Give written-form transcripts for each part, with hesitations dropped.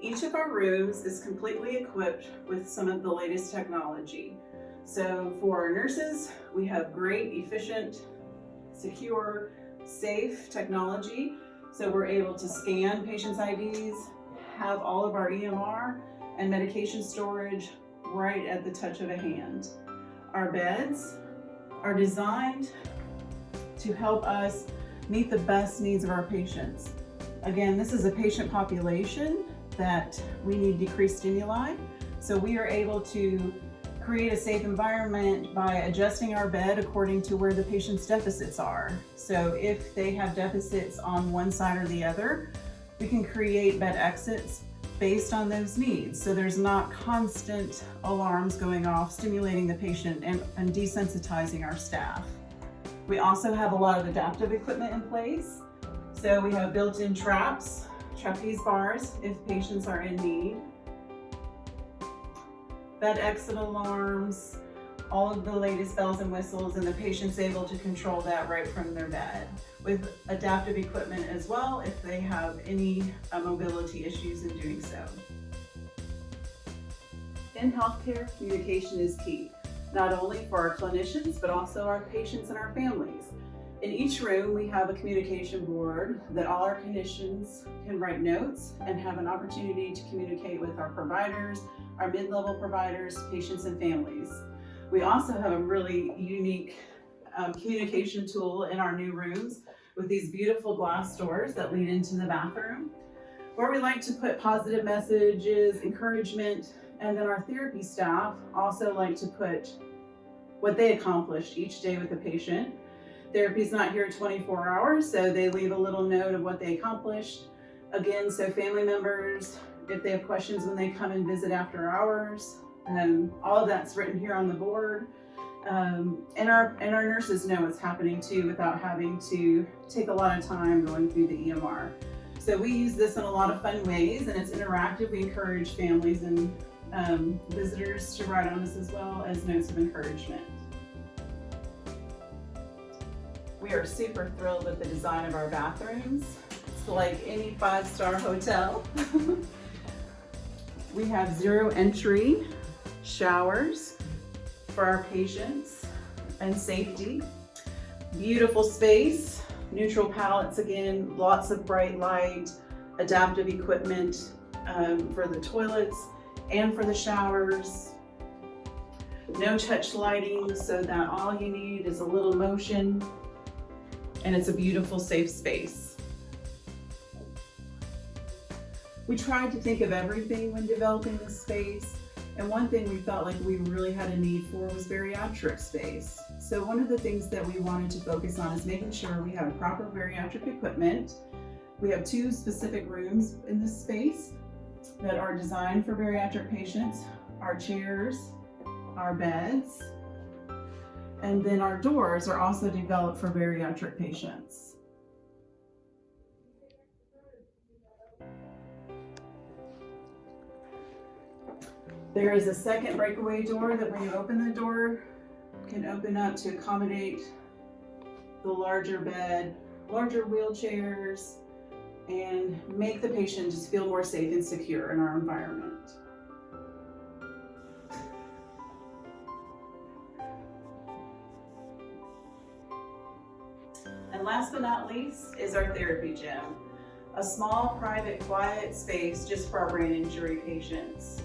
Each of our rooms is completely equipped with some of the latest technology. So for our nurses, we have great, efficient, secure, safe technology. So we're able to scan patients' IDs, have all of our EMR and medication storage right at the touch of a hand. Our beds are designed to help us meet the best needs of our patients. Again, this is a patient population that we need decreased stimuli. So we are able to create a safe environment by adjusting our bed according to where the patient's deficits are. So if they have deficits on one side or the other, we can create bed exits based on those needs. So there's not constant alarms going off, stimulating the patient and desensitizing our staff. We also have a lot of adaptive equipment in place. So we have built-in traps, trapeze bars if patients are in need, bed exit alarms, all of the latest bells and whistles, and the patient's able to control that right from their bed, with adaptive equipment as well if they have any mobility issues in doing so. In healthcare, communication is key, not only for our clinicians, but also our patients and our families. In each room, we have a communication board that all our clinicians can write notes and have an opportunity to communicate with our providers, our mid-level providers, patients, and families. We also have a really unique communication tool in our new rooms with these beautiful glass doors that lead into the bathroom, where we like to put positive messages, encouragement, and then our therapy staff also like to put what they accomplished each day with the patient. Therapy's not here 24 hours, so they leave a little note of what they accomplished. Again, so family members, if they have questions when they come and visit after hours, all of that's written here on the board. And our nurses know what's happening too without having to take a lot of time going through the EMR. So we use this in a lot of fun ways, and it's interactive. We encourage families and visitors to write on this as well as notes of encouragement. We are super thrilled with the design of our bathrooms. It's like any 5-star hotel. We have 0 entry showers for our patients and safety. Beautiful space, neutral palettes again, lots of bright light, adaptive equipment for the toilets and for the showers. No touch lighting, so that all you need is a little motion, and it's a beautiful, safe space. We tried to think of everything when developing this space, and one thing we felt like we really had a need for was bariatric space. So one of the things that we wanted to focus on is making sure we have proper bariatric equipment. We have 2 specific rooms in this space that are designed for bariatric patients: our chairs, our beds, and then our doors are also developed for bariatric patients. There is a second breakaway door that when you open the door can open up to accommodate the larger bed, larger wheelchairs, and make the patient just feel more safe and secure in our environment. And last but not least is our therapy gym, a small, private, quiet space just for our brain injury patients.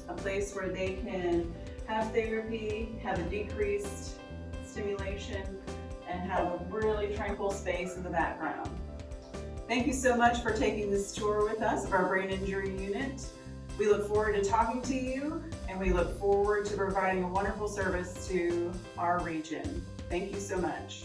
A place where they can have therapy, have a decreased stimulation, and have a really tranquil space in the background. Thank you so much for taking this tour with us of our brain injury unit. We look forward to talking to you, and we look forward to providing a wonderful service to our region. Thank you so much.